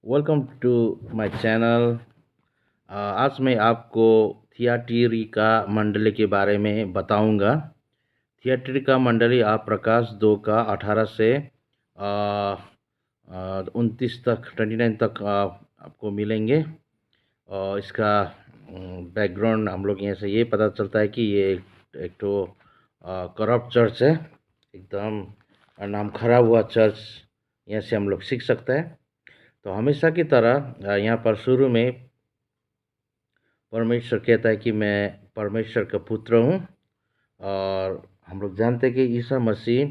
Welcome to my channel. आज मैं आपको थियाटिरिका मंडली के बारे में बताऊंगा। थियाटिरिका मंडली आप प्रकाश 2 का 18 से 29 तक 29 तक आपको मिलेंगे। और इसका बैकग्राउंड हम लोग यहाँ से ये पता चलता है कि ये एक तो करप्ट चर्च है, एकदम नाम खराब हुआ चर्च। यहाँ से हम लोग सीख सकते हैं। तो हमेशा की तरह यहाँ पर शुरू में परमेश्वर कहता है कि मैं परमेश्वर का पुत्र हूँ। और हम लोग जानते हैं कि Isa Masih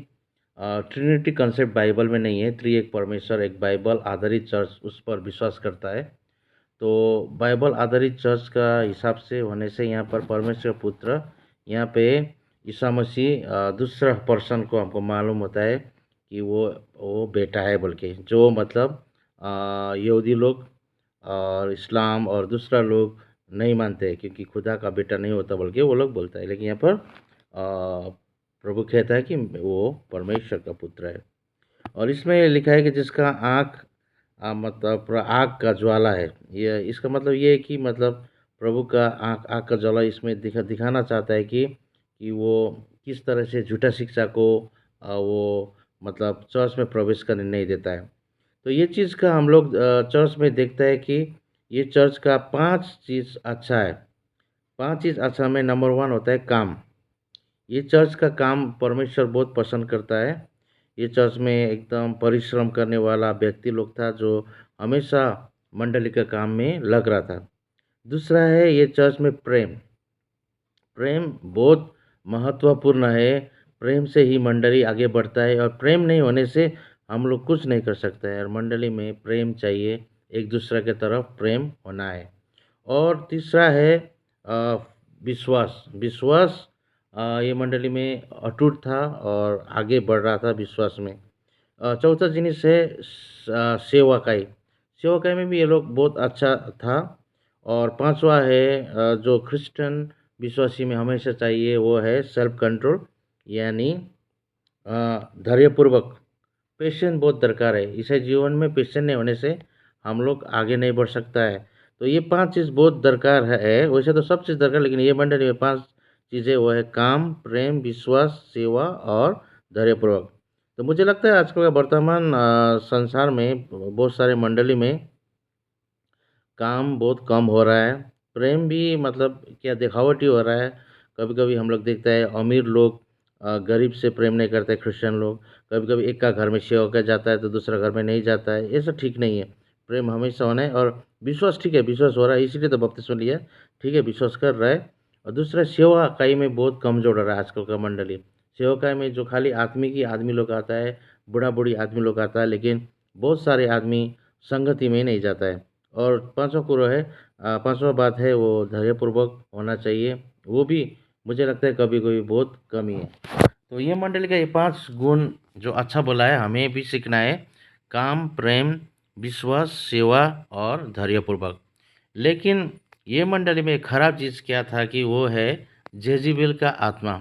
Trinity concept Bible में नहीं है। त्रिएक परमेश्वर एक बाइबल आधारित चर्च उस पर विश्वास करता है। तो बाइबल आधारित चर्च का हिसाब से होने से यहाँ पर परमेश्वर का पुत्र, यहाँ पे ईसा मसीह दूसरा पर्सन को हमको मालूम होता है कि वो बेटा है, बोल के जो मतलब यहूदी लोग और इस्लाम और दूसरा लोग नहीं मानते हैं, क्योंकि खुदा का बेटा नहीं होता बोल के वो लोग बोलता है। लेकिन यहाँ पर प्रभु कहता है कि वो परमेश्वर का पुत्र है। और इसमें लिखा है कि जिसका आँख मतलब पूरा आग का ज्वाला है। ये इसका मतलब ये है कि मतलब प्रभु का आँख आग का ज्वाला इसमें दिखाना चाहता है कि वो किस तरह से झूठा शिक्षा को वो मतलब चर्च में प्रवेश करने नहीं देता है। तो ये चीज़ का हम लोग चर्च में देखते हैं कि ये चर्च का 5 चीज़ अच्छा है। 5 चीज़ अच्छा में नंबर 1 होता है काम। ये चर्च का काम परमेश्वर बहुत पसंद करता है। ये चर्च में एकदम परिश्रम करने वाला व्यक्ति लोग था जो हमेशा मंडली के काम में लग रहा था। दूसरा है ये चर्च में प्रेम। प्रेम बहुत महत्वपूर्ण है। प्रेम से ही मंडली आगे बढ़ता है, और प्रेम नहीं होने से हम लोग कुछ नहीं कर सकते हैं। और मंडली में प्रेम चाहिए, एक दूसरे के तरफ प्रेम होना है। और तीसरा है अ, विश्वास। विश्वास ये मंडली में अटूट था और आगे बढ़ रहा था विश्वास में। चौथा जिनिस है सेवाकाई। सेवाकाई में भी ये लोग बहुत अच्छा था। और पांचवा है जो क्रिश्चियन विश्वासी में हमेशा चाहिए, वो है सेल्फ कंट्रोल, यानी धैर्यपूर्वक। पेशेंस बहुत दरकार है। इसे जीवन में पेशेंस नहीं होने से हम लोग आगे नहीं बढ़ सकता है। तो ये 5 चीज़ बहुत दरकार है। वैसे तो सब चीज़ दरकार, लेकिन ये मंडली में 5 चीज़ें वो है काम, प्रेम, विश्वास, सेवा और धैर्यपूर्वक। तो मुझे लगता है आजकल का वर्तमान संसार में बहुत सारे मंडली में काम बहुत कम हो रहा है। प्रेम भी मतलब क्या दिखावटी हो रहा है। कभी-कभी हम लोग देखते हैं अमीर लोग गरीब से प्रेम नहीं करते, क्रिश्चियन लोग। कभी-कभी एक का घर में सेवा होकर जाता है तो दूसरा घर में नहीं जाता है। ये सब ठीक नहीं है। प्रेम हमेशा होना है। और विश्वास ठीक है, विश्वास हो रहा है इसीलिए तो बपतिस्मा लिया। ठीक है, विश्वास कर रहा है। और दूसरा सेवाकाई में बहुत कमज़ोर हो रहा है आजकल का मंडली। सेवाकाई में जो खाली आत्मिक ही आदमी लोग आता है, बूढ़ा-बूढ़ी आदमी लोग आता है, लेकिन बहुत सारे आदमी संगति में नहीं जाता है। और पाँचवा कुरो है, पाँचवा बात है वो धैर्यपूर्वक होना चाहिए। वो भी मुझे लगता है कभी-कभी बहुत कमी है। तो ये मंडली का ये 5 गुण जो अच्छा बोला है, हमें भी सीखना है। काम, प्रेम, विश्वास, सेवा और धैर्यपूर्वक। लेकिन ये मंडली में खराब चीज़ क्या था कि वो है जेज़ेबेल का आत्मा।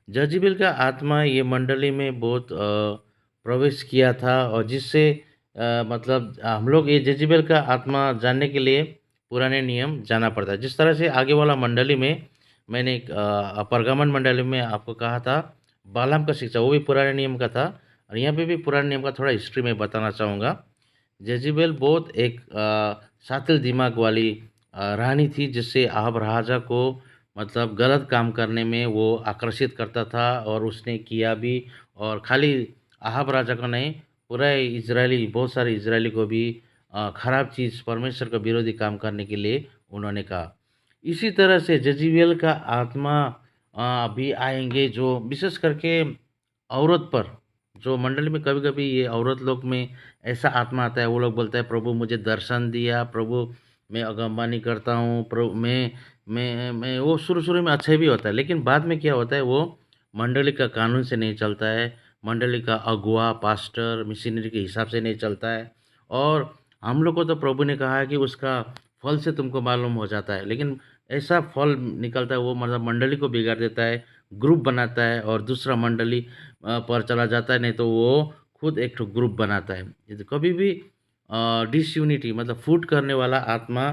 जजेबेल का आत्मा ये मंडली में बहुत प्रवेश किया था, और जिससे मतलब हम लोग ये जजेबेल का आत्मा जानने के लिए पुराने नियम जाना पड़ता है। जिस तरह से आगे वाला मंडली में मैंने एक परगामन मंडली में आपको कहा था बालाम का शिक्षा, वो भी पुराने नियम का था। और यहाँ पे भी पुराने नियम का थोड़ा हिस्ट्री में बताना चाहूँगा। जेजेबेल बहुत एक शातिर दिमाग वाली रानी थी, जिससे अहाब राजा को मतलब गलत काम करने में वो आकर्षित करता था, और उसने किया भी। और खाली अहाब राजा को नहीं, पूरा इजरायली, बहुत सारे इजरायली को भी खराब चीज़, परमेश्वर का विरोधी काम करने के लिए उन्होंने कहा। इसी तरह से जजीबेल का आत्मा भी आएंगे, जो विशेष करके औरत पर, जो मंडली में कभी-कभी ये औरत लोग में ऐसा आत्मा आता है। वो लोग बोलते हैं प्रभु मुझे दर्शन दिया, प्रभु मैं अगमवाणी करता हूँ, प्रभु मैं वो शुरू-शुरू में अच्छा भी होता है, लेकिन बाद में क्या होता है, वो मंडली का कानून से नहीं चलता है, मंडली का अगुआ, पास्टर, मिशनरी के हिसाब से नहीं चलता है। और हम लोग को तो प्रभु ने कहा है कि उसका फल से तुमको मालूम हो जाता है, लेकिन ऐसा फल निकलता है वो मतलब मंडली को बिगाड़ देता है, ग्रुप बनाता है और दूसरा मंडली पर चला जाता है, नहीं तो वो खुद एक ठो ग्रुप बनाता है। यदि कभी भी डिसयूनिटी मतलब फूट करने वाला आत्मा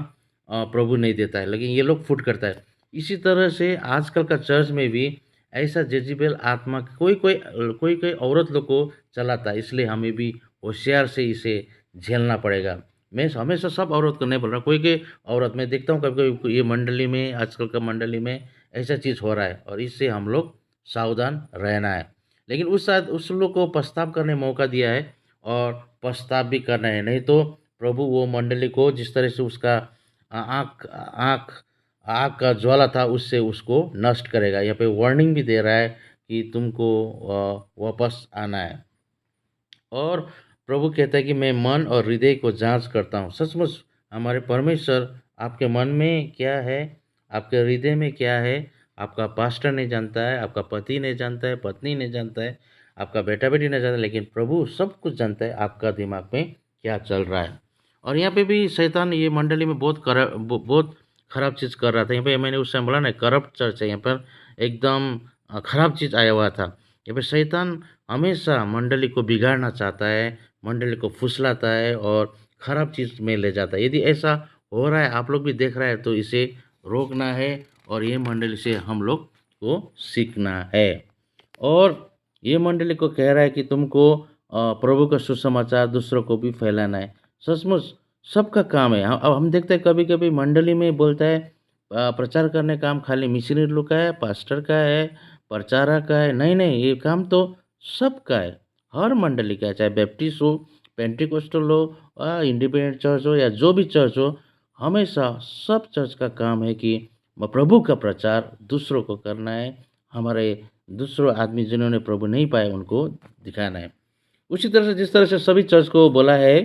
प्रभु नहीं देता है, लेकिन ये लोग फूट करता है। इसी तरह से आजकल का चर्च में भी ऐसा जेज़ेबेल आत्मा कोई-कोई औरत लोग को चलाता है, इसलिए हमें भी होशियार से इसे झेलना पड़ेगा। मैं हमेशा सब औरत को नहीं बोल रहा, कोई-कोई औरत मैं देखता हूँ कभी-कभी ये मंडली में, आजकल का मंडली में ऐसा चीज़ हो रहा है और इससे हम लोग सावधान रहना है। लेकिन उस लोग को पछताव करने मौका दिया है और पछताव भी करना है, नहीं तो प्रभु वो मंडली को जिस तरह से उसका आँख आँख आग का ज्वाला था उससे उसको नष्ट करेगा। यहाँ पे वार्निंग भी दे रहा है कि तुमको वापस आना है। और प्रभु कहता है कि मैं मन और हृदय को जाँच करता हूँ। सचमुच हमारे परमेश्वर आपके मन में क्या है, आपके हृदय में क्या है, आपका पास्टर नहीं जानता है, आपका पति नहीं जानता है, पत्नी नहीं जानता है, आपका बेटा-बेटी नहीं जानता, लेकिन प्रभु सब कुछ जानता है, आपका दिमाग में क्या चल रहा है। और यहाँ पे भी शैतान ये मंडली में बहुत खराब चीज़ कर रहा था। यहाँ पे मैंने उस समय बोला ना करप्ट चर्च है, यहाँ पर एकदम खराब चीज़ आया हुआ था। यहाँ पे शैतान हमेशा मंडली को बिगाड़ना चाहता है, मंडली को फुसलाता है और खराब चीज़ में ले जाता है। यदि ऐसा हो रहा है, आप लोग भी देख रहा है, तो इसे रोकना है और ये मंडली से हम लोग को सीखना है। और ये मंडली को कह रहा है कि तुमको प्रभु का सुसमाचार दूसरों को भी फैलाना है। सचमुच सबका काम है। अब हम देखते हैं कभी-कभी मंडली में बोलता है प्रचार करने का काम खाली मिशनरी लोग का है, पास्टर का है, प्रचारक का है। नहीं, ये काम तो सबका है, हर मंडली का है, चाहे बैप्टिस्ट हो, पेंटिकोस्टल हो, इंडिपेंडेंट चर्च हो या जो भी चर्च हो, हमेशा सब चर्च का काम है कि प्रभु का प्रचार दूसरों को करना है, हमारे दूसरों आदमी जिन्होंने प्रभु नहीं पाए उनको दिखाना है। उसी तरह से जिस तरह से सभी चर्च को बोला है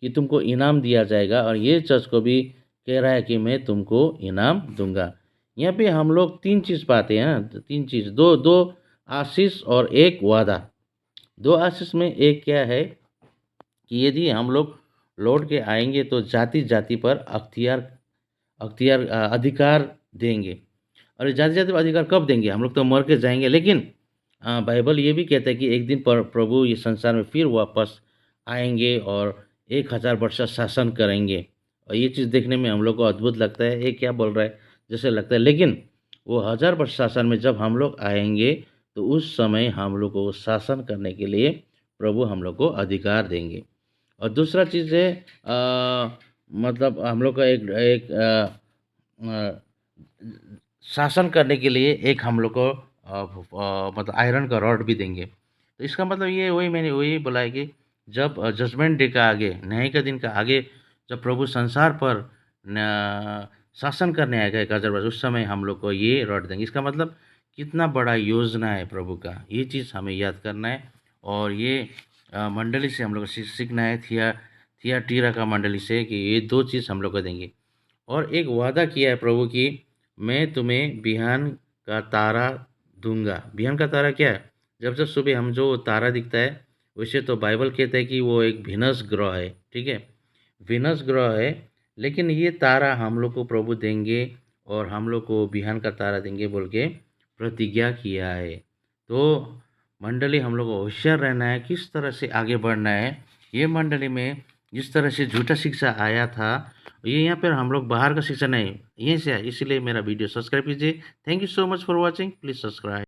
कि तुमको इनाम दिया जाएगा और ये चर्च को भी कह रहा है कि मैं तुमको इनाम दूँगा। यहाँ पे हम लोग 3 चीज़ पाते हैं ना, 3 चीज़ 2 आशीष और 1 वादा। 2 आशीष में एक क्या है कि यदि हम लोग लौट के आएँगे तो जाति-जाति पर अधिकार देंगे। और ये जाति-जाति पर अधिकार कब देंगे? हम लोग तो मर के जाएँगे, लेकिन बाइबल ये भी कहता है कि एक दिन पर प्रभु इस संसार में फिर वापस आएँगे और 1000 वर्ष शासन करेंगे। और ये चीज़ देखने में हम लोग को अद्भुत लगता है, ये क्या बोल रहा है? जैसे लगता है, लेकिन वो 1000 वर्ष शासन में जब हम लोग आएँगे, तो उस समय हम लोग को शासन करने के लिए प्रभु हम लोग को अधिकार देंगे। और दूसरा चीज़ है मतलब हम लोग का एक एक अ, शासन करने के लिए एक हम लोग को मतलब आयरन का रॉड भी देंगे। तो इसका मतलब ये मैंने वही बोला है कि जब जजमेंट डे का आगे, न्याय का दिन का आगे, जब प्रभु संसार पर न शासन करने आएगा 1000 वर्ष, उस समय हम लोग को ये रॉड देंगे। इसका मतलब कितना बड़ा योजना है प्रभु का, ये चीज़ हमें याद करना है। और ये मंडली से हम लोग को सीखना है, थियाटीरा का मंडली से, कि ये 2 चीज़ हम लोग को देंगे। और एक वादा किया है प्रभु कि मैं तुम्हें बिहान का तारा दूँगा। बिहान का तारा क्या है? जब सुबह हम जो तारा दिखता है, वैसे तो बाइबल कहता है कि वो एक वीनस ग्रह है, ठीक है? वीनस ग्रह है, लेकिन ये तारा हम लोग को प्रभु देंगे और हम लोग को बिहान का तारा देंगे बोल के प्रतिज्ञा किया है। तो मंडली हम लोग को होशियार रहना है, किस तरह से आगे बढ़ना है। ये मंडली में जिस तरह से झूठा शिक्षा आया था, ये यहाँ पर हम लोग बाहर का शिक्षा नहीं, यहीं से है, इसीलिए मेरा वीडियो सब्सक्राइब कीजिए। Thank you so much for watching, please subscribe.